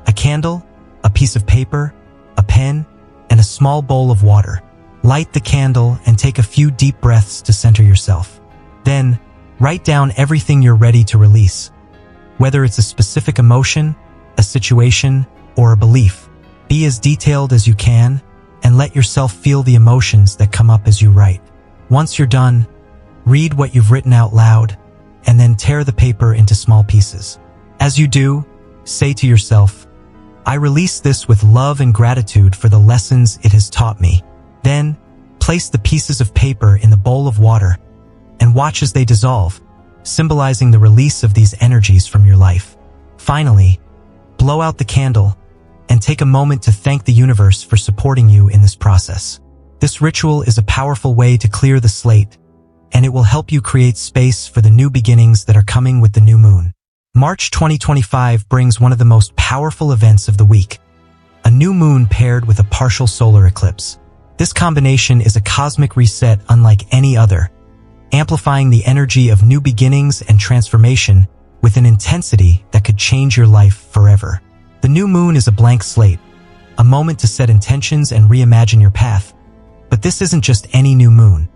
A candle, a piece of paper, a pen, and a small bowl of water. Light the candle and take a few deep breaths to center yourself. Then, write down everything you're ready to release. Whether it's a specific emotion, a situation, or a belief, be as detailed as you can, and let yourself feel the emotions that come up as you write. Once you're done, read what you've written out loud, and then tear the paper into small pieces. As you do, say to yourself, "I release this with love and gratitude for the lessons it has taught me." Then, place the pieces of paper in the bowl of water, and watch as they dissolve, symbolizing the release of these energies from your life. Finally, blow out the candle, and take a moment to thank the universe for supporting you in this process. This ritual is a powerful way to clear the slate, and it will help you create space for the new beginnings that are coming with the new moon. March 2025 brings one of the most powerful events of the week, a new moon paired with a partial solar eclipse. This combination is a cosmic reset unlike any other, amplifying the energy of new beginnings and transformation with an intensity that could change your life forever. The new moon is a blank slate, a moment to set intentions and reimagine your path. But this isn't just any new moon.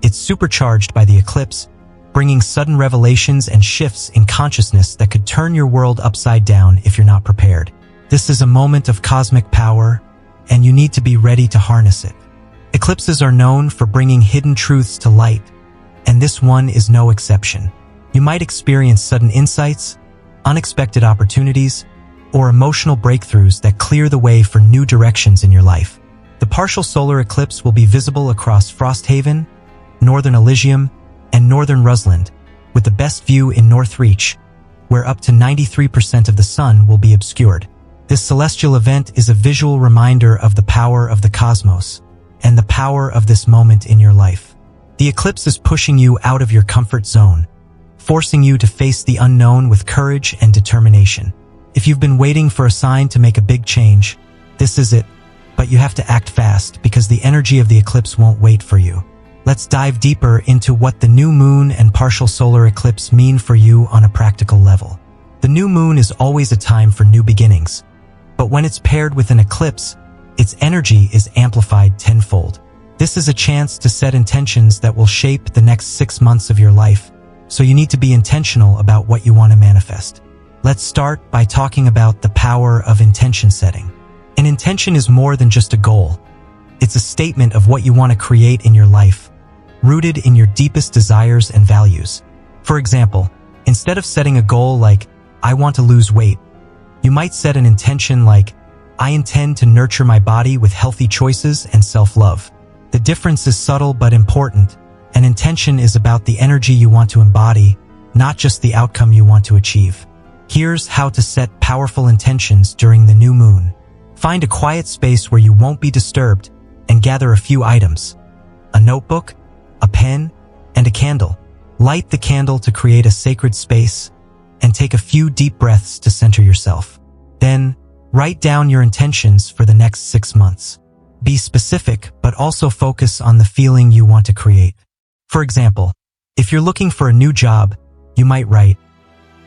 It's supercharged by the eclipse, bringing sudden revelations and shifts in consciousness that could turn your world upside down if you're not prepared. This is a moment of cosmic power, and you need to be ready to harness it. Eclipses are known for bringing hidden truths to light, and this one is no exception. You might experience sudden insights, unexpected opportunities, or emotional breakthroughs that clear the way for new directions in your life. The partial solar eclipse will be visible across Frosthaven, Northern Elysium, and Northern Rusland, with the best view in Northreach, where up to 93% of the sun will be obscured. This celestial event is a visual reminder of the power of the cosmos and the power of this moment in your life. The eclipse is pushing you out of your comfort zone, forcing you to face the unknown with courage and determination. If you've been waiting for a sign to make a big change, this is it, but you have to act fast because the energy of the eclipse won't wait for you. Let's dive deeper into what the new moon and partial solar eclipse mean for you on a practical level. The new moon is always a time for new beginnings, but when it's paired with an eclipse, its energy is amplified tenfold. This is a chance to set intentions that will shape the next 6 months of your life, so you need to be intentional about what you want to manifest. Let's start by talking about the power of intention setting. An intention is more than just a goal. It's a statement of what you want to create in your life, rooted in your deepest desires and values. For example, instead of setting a goal like, I want to lose weight, you might set an intention like, I intend to nurture my body with healthy choices and self-love. The difference is subtle but important. An intention is about the energy you want to embody, not just the outcome you want to achieve. Here's how to set powerful intentions during the new moon. Find a quiet space where you won't be disturbed and gather a few items: a notebook, a pen, and a candle. Light the candle to create a sacred space and take a few deep breaths to center yourself. Then, write down your intentions for the next 6 months. Be specific, but also focus on the feeling you want to create. For example, if you're looking for a new job, you might write,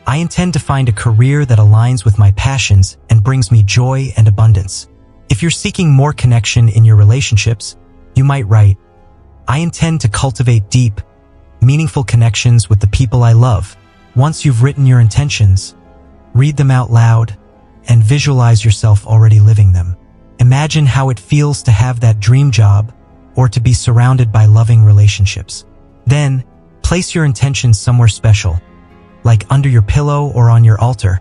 I intend to find a career that aligns with my passions and brings me joy and abundance. If you're seeking more connection in your relationships, you might write, I intend to cultivate deep, meaningful connections with the people I love. Once you've written your intentions, read them out loud and visualize yourself already living them. Imagine how it feels to have that dream job or to be surrounded by loving relationships. Then, place your intentions somewhere special, like under your pillow or on your altar,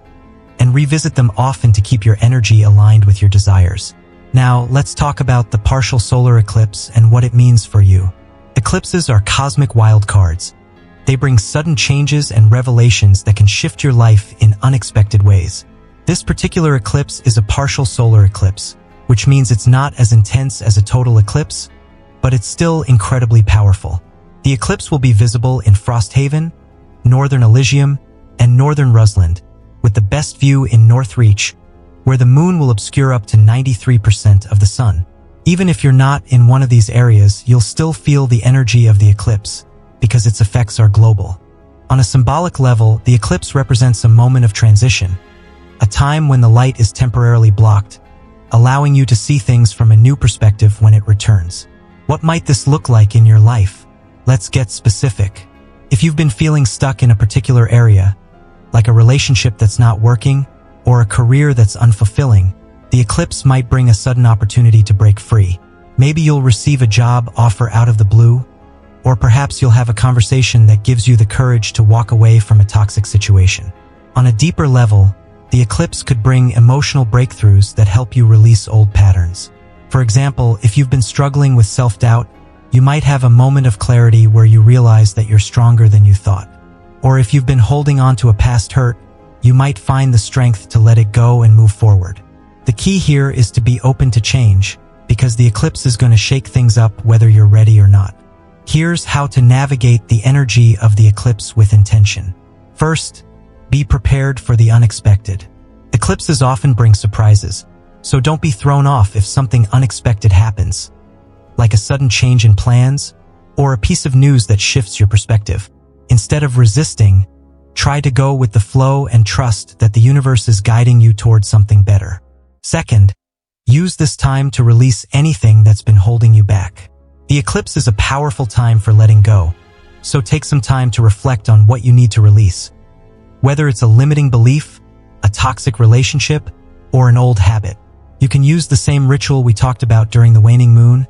and revisit them often to keep your energy aligned with your desires. Now, let's talk about the partial solar eclipse and what it means for you. Eclipses are cosmic wildcards. They bring sudden changes and revelations that can shift your life in unexpected ways. This particular eclipse is a partial solar eclipse, which means it's not as intense as a total eclipse, but it's still incredibly powerful. The eclipse will be visible in Frosthaven, Northern Elysium, and Northern Rusland, with the best view in Northreach, where the moon will obscure up to 93% of the sun. Even if you're not in one of these areas, you'll still feel the energy of the eclipse, because its effects are global. On a symbolic level, the eclipse represents a moment of transition, a time when the light is temporarily blocked, allowing you to see things from a new perspective when it returns. What might this look like in your life? Let's get specific. If you've been feeling stuck in a particular area, like a relationship that's not working or a career that's unfulfilling, the eclipse might bring a sudden opportunity to break free. Maybe you'll receive a job offer out of the blue, or perhaps you'll have a conversation that gives you the courage to walk away from a toxic situation. On a deeper level, the eclipse could bring emotional breakthroughs that help you release old patterns. For example, if you've been struggling with self-doubt, you might have a moment of clarity where you realize that you're stronger than you thought. Or if you've been holding on to a past hurt, you might find the strength to let it go and move forward. The key here is to be open to change, because the eclipse is going to shake things up whether you're ready or not. Here's how to navigate the energy of the eclipse with intention. First, be prepared for the unexpected. Eclipses often bring surprises, so don't be thrown off if something unexpected happens, like a sudden change in plans or a piece of news that shifts your perspective. Instead of resisting, try to go with the flow and trust that the universe is guiding you towards something better. Second, use this time to release anything that's been holding you back. The eclipse is a powerful time for letting go, so take some time to reflect on what you need to release. Whether it's a limiting belief, a toxic relationship, or an old habit, you can use the same ritual we talked about during the waning moon,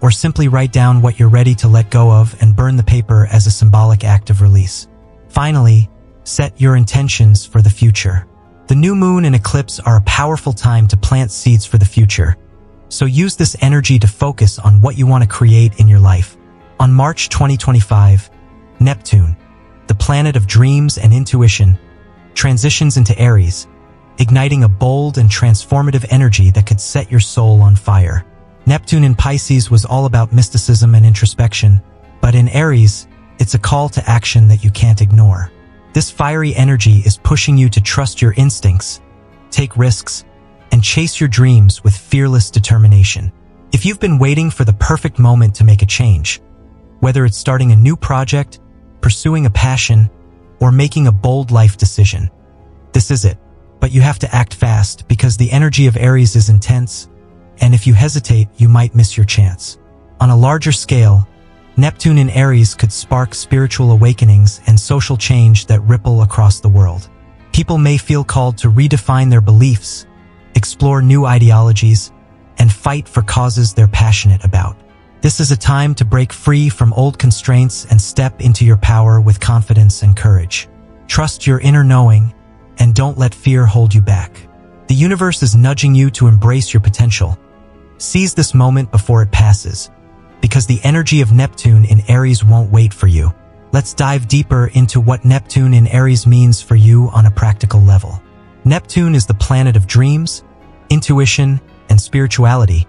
or simply write down what you're ready to let go of and burn the paper as a symbolic act of release. Finally, set your intentions for the future. The new moon and eclipse are a powerful time to plant seeds for the future, so use this energy to focus on what you want to create in your life. On March 2025, Neptune, the planet of dreams and intuition, transitions into Aries, igniting a bold and transformative energy that could set your soul on fire. Neptune in Pisces was all about mysticism and introspection, but in Aries, it's a call to action that you can't ignore. This fiery energy is pushing you to trust your instincts, take risks, and chase your dreams with fearless determination. If you've been waiting for the perfect moment to make a change, whether it's starting a new project, pursuing a passion, or making a bold life decision, this is it. But you have to act fast because the energy of Aries is intense, and if you hesitate, you might miss your chance. On a larger scale, Neptune in Aries could spark spiritual awakenings and social change that ripple across the world. People may feel called to redefine their beliefs, explore new ideologies, and fight for causes they're passionate about. This is a time to break free from old constraints and step into your power with confidence and courage. Trust your inner knowing, and don't let fear hold you back. The universe is nudging you to embrace your potential. Seize this moment before it passes, because the energy of Neptune in Aries won't wait for you. Let's dive deeper into what Neptune in Aries means for you on a practical level. Neptune is the planet of dreams, intuition, and spirituality,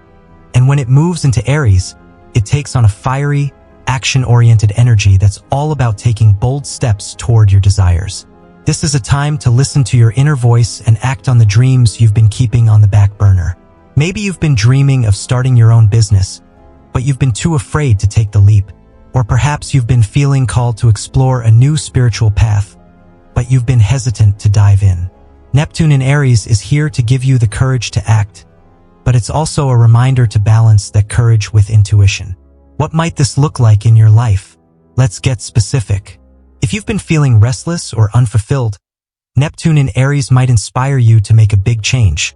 and when it moves into Aries, it takes on a fiery, action-oriented energy that's all about taking bold steps toward your desires. This is a time to listen to your inner voice and act on the dreams you've been keeping on the back burner. Maybe you've been dreaming of starting your own business, but you've been too afraid to take the leap. Or perhaps you've been feeling called to explore a new spiritual path, but you've been hesitant to dive in. Neptune in Aries is here to give you the courage to act, but it's also a reminder to balance that courage with intuition. What might this look like in your life? Let's get specific. If you've been feeling restless or unfulfilled, Neptune in Aries might inspire you to make a big change,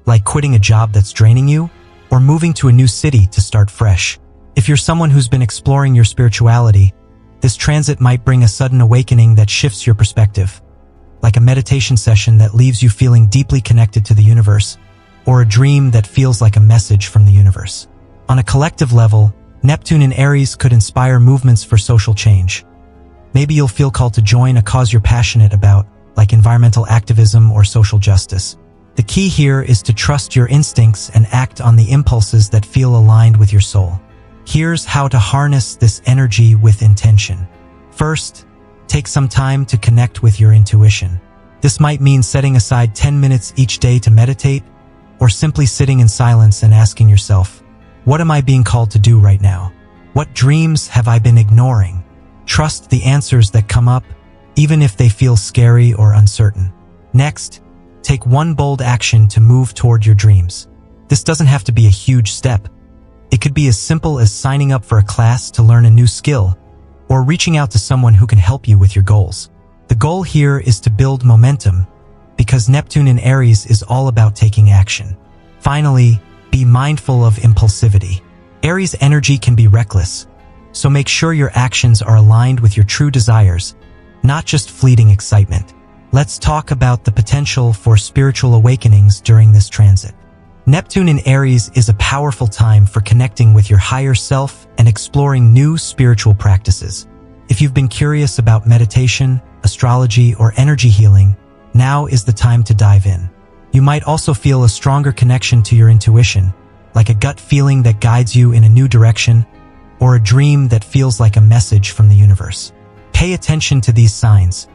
like quitting a job that's draining you, or moving to a new city to start fresh. If you're someone who's been exploring your spirituality, this transit might bring a sudden awakening that shifts your perspective, like a meditation session that leaves you feeling deeply connected to the universe, or a dream that feels like a message from the universe. On a collective level, Neptune in Aries could inspire movements for social change. Maybe you'll feel called to join a cause you're passionate about, like environmental activism or social justice. The key here is to trust your instincts and act on the impulses that feel aligned with your soul. Here's how to harness this energy with intention. First, take some time to connect with your intuition. This might mean setting aside 10 minutes each day to meditate, or simply sitting in silence and asking yourself, what am I being called to do right now? What dreams have I been ignoring? Trust the answers that come up, even if they feel scary or uncertain. Next, take one bold action to move toward your dreams. This doesn't have to be a huge step. It could be as simple as signing up for a class to learn a new skill, or reaching out to someone who can help you with your goals. The goal here is to build momentum, because Neptune in Aries is all about taking action. Finally, be mindful of impulsivity. Aries energy can be reckless, so make sure your actions are aligned with your true desires, not just fleeting excitement. Let's talk about the potential for spiritual awakenings during this transit. Neptune in Aries is a powerful time for connecting with your higher self and exploring new spiritual practices. If you've been curious about meditation, astrology, or energy healing, now is the time to dive in. You might also feel a stronger connection to your intuition, like a gut feeling that guides you in a new direction, or a dream that feels like a message from the universe. Pay attention to these signs,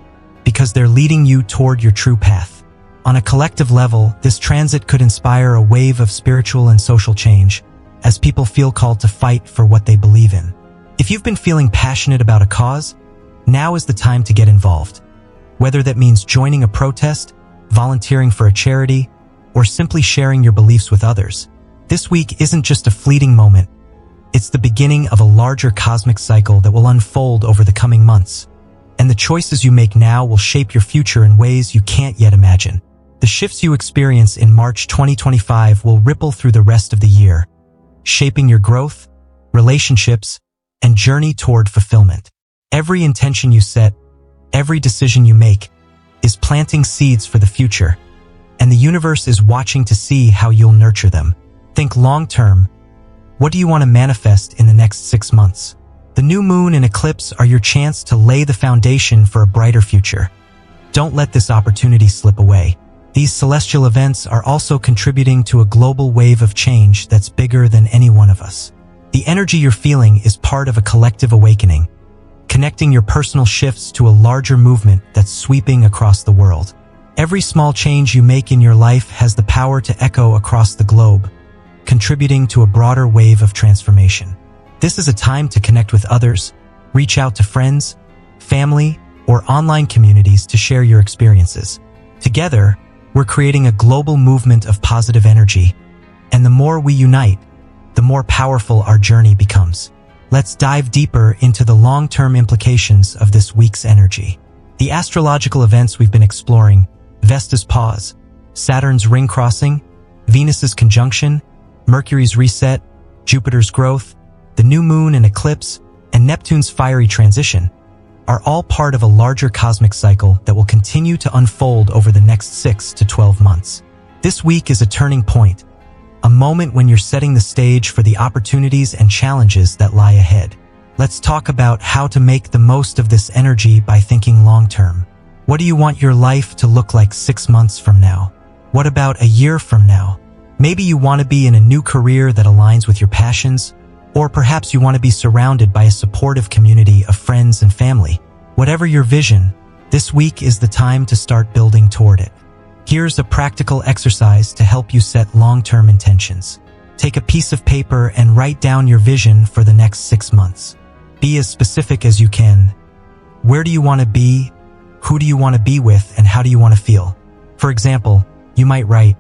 because they're leading you toward your true path. On a collective level, this transit could inspire a wave of spiritual and social change, as people feel called to fight for what they believe in. If you've been feeling passionate about a cause, now is the time to get involved. Whether that means joining a protest, volunteering for a charity, or simply sharing your beliefs with others, this week isn't just a fleeting moment. It's the beginning of a larger cosmic cycle that will unfold over the coming months. And the choices you make now will shape your future in ways you can't yet imagine. The shifts you experience in March 2025 will ripple through the rest of the year, shaping your growth, relationships, and journey toward fulfillment. Every intention you set, every decision you make, is planting seeds for the future, and the universe is watching to see how you'll nurture them. Think long-term. What do you want to manifest in the next 6 months? The new moon and eclipse are your chance to lay the foundation for a brighter future. Don't let this opportunity slip away. These celestial events are also contributing to a global wave of change that's bigger than any one of us. The energy you're feeling is part of a collective awakening, connecting your personal shifts to a larger movement that's sweeping across the world. Every small change you make in your life has the power to echo across the globe, contributing to a broader wave of transformation. This is a time to connect with others, reach out to friends, family, or online communities to share your experiences. Together, we're creating a global movement of positive energy, and the more we unite, the more powerful our journey becomes. Let's dive deeper into the long-term implications of this week's energy. The astrological events we've been exploring, Vesta's pause, Saturn's ring crossing, Venus's conjunction, Mercury's reset, Jupiter's growth, the new moon and eclipse, and Neptune's fiery transition, are all part of a larger cosmic cycle that will continue to unfold over the next 6 to 12 months. This week is a turning point, a moment when you're setting the stage for the opportunities and challenges that lie ahead. Let's talk about how to make the most of this energy by thinking long-term. What do you want your life to look like 6 months from now? What about a year from now? Maybe you want to be in a new career that aligns with your passions, or perhaps you want to be surrounded by a supportive community of friends and family. Whatever your vision, this week is the time to start building toward it. Here's a practical exercise to help you set long-term intentions. Take a piece of paper and write down your vision for the next 6 months. Be as specific as you can. Where do you want to be? Who do you want to be with, and how do you want to feel? For example, you might write,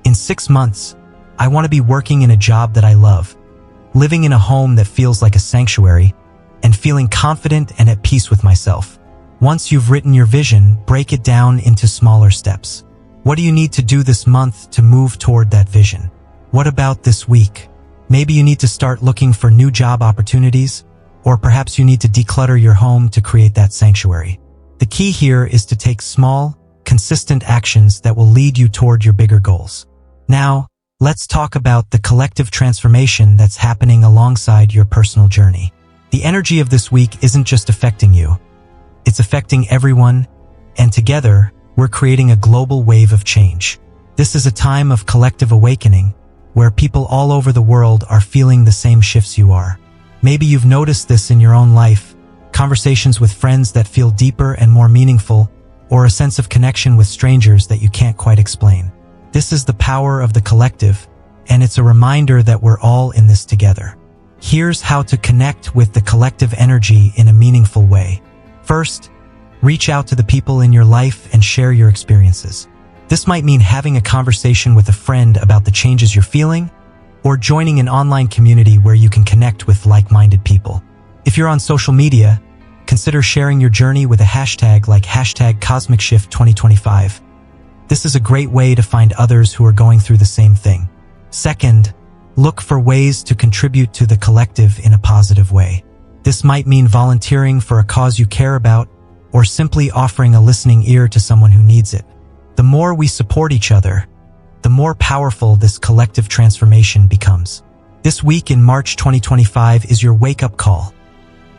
"In 6 months, I want to be working in a job that I love, living in a home that feels like a sanctuary, and feeling confident and at peace with myself." Once you've written your vision, break it down into smaller steps. What do you need to do this month to move toward that vision? What about this week? Maybe you need to start looking for new job opportunities, or perhaps you need to declutter your home to create that sanctuary. The key here is to take small, consistent actions that will lead you toward your bigger goals. Now, let's talk about the collective transformation that's happening alongside your personal journey. The energy of this week isn't just affecting you. It's affecting everyone, and together, we're creating a global wave of change. This is a time of collective awakening, where people all over the world are feeling the same shifts you are. Maybe you've noticed this in your own life, conversations with friends that feel deeper and more meaningful, or a sense of connection with strangers that you can't quite explain. This is the power of the collective, and it's a reminder that we're all in this together. Here's how to connect with the collective energy in a meaningful way. First, reach out to the people in your life and share your experiences. This might mean having a conversation with a friend about the changes you're feeling, or joining an online community where you can connect with like-minded people. If you're on social media, consider sharing your journey with a hashtag like #CosmicShift2025. This is a great way to find others who are going through the same thing. Second, look for ways to contribute to the collective in a positive way. This might mean volunteering for a cause you care about, or simply offering a listening ear to someone who needs it. The more we support each other, the more powerful this collective transformation becomes. This week in March 2025 is your wake-up call,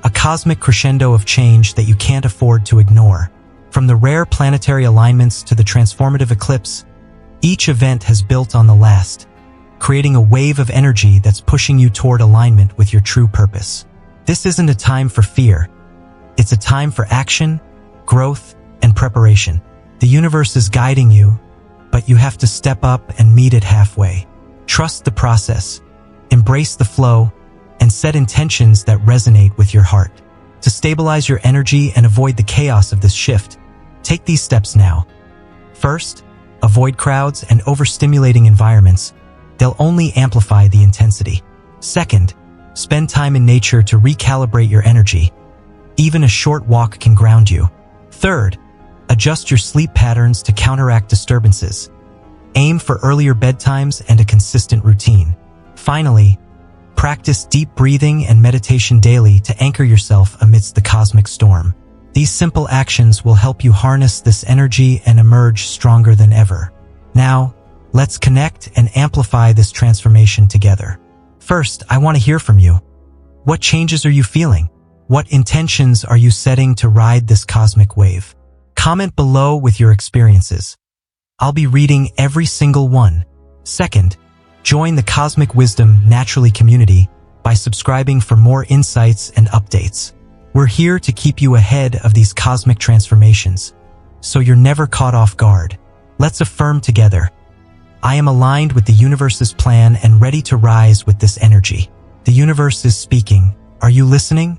a cosmic crescendo of change that you can't afford to ignore. From the rare planetary alignments to the transformative eclipse, each event has built on the last, creating a wave of energy that's pushing you toward alignment with your true purpose. This isn't a time for fear. It's a time for action, growth, and preparation. The universe is guiding you, but you have to step up and meet it halfway. Trust the process, embrace the flow, and set intentions that resonate with your heart. To stabilize your energy and avoid the chaos of this shift, take these steps now. First, avoid crowds and overstimulating environments. They'll only amplify the intensity. Second, spend time in nature to recalibrate your energy. Even a short walk can ground you. Third, adjust your sleep patterns to counteract disturbances. Aim for earlier bedtimes and a consistent routine. Finally, practice deep breathing and meditation daily to anchor yourself amidst the cosmic storm. These simple actions will help you harness this energy and emerge stronger than ever. Now, let's connect and amplify this transformation together. First, I want to hear from you. What changes are you feeling? What intentions are you setting to ride this cosmic wave? Comment below with your experiences. I'll be reading every single one. Second, join the Cosmic Wisdom Naturally community by subscribing for more insights and updates. We're here to keep you ahead of these cosmic transformations, so you're never caught off guard. Let's affirm together. I am aligned with the universe's plan and ready to rise with this energy. The universe is speaking. Are you listening?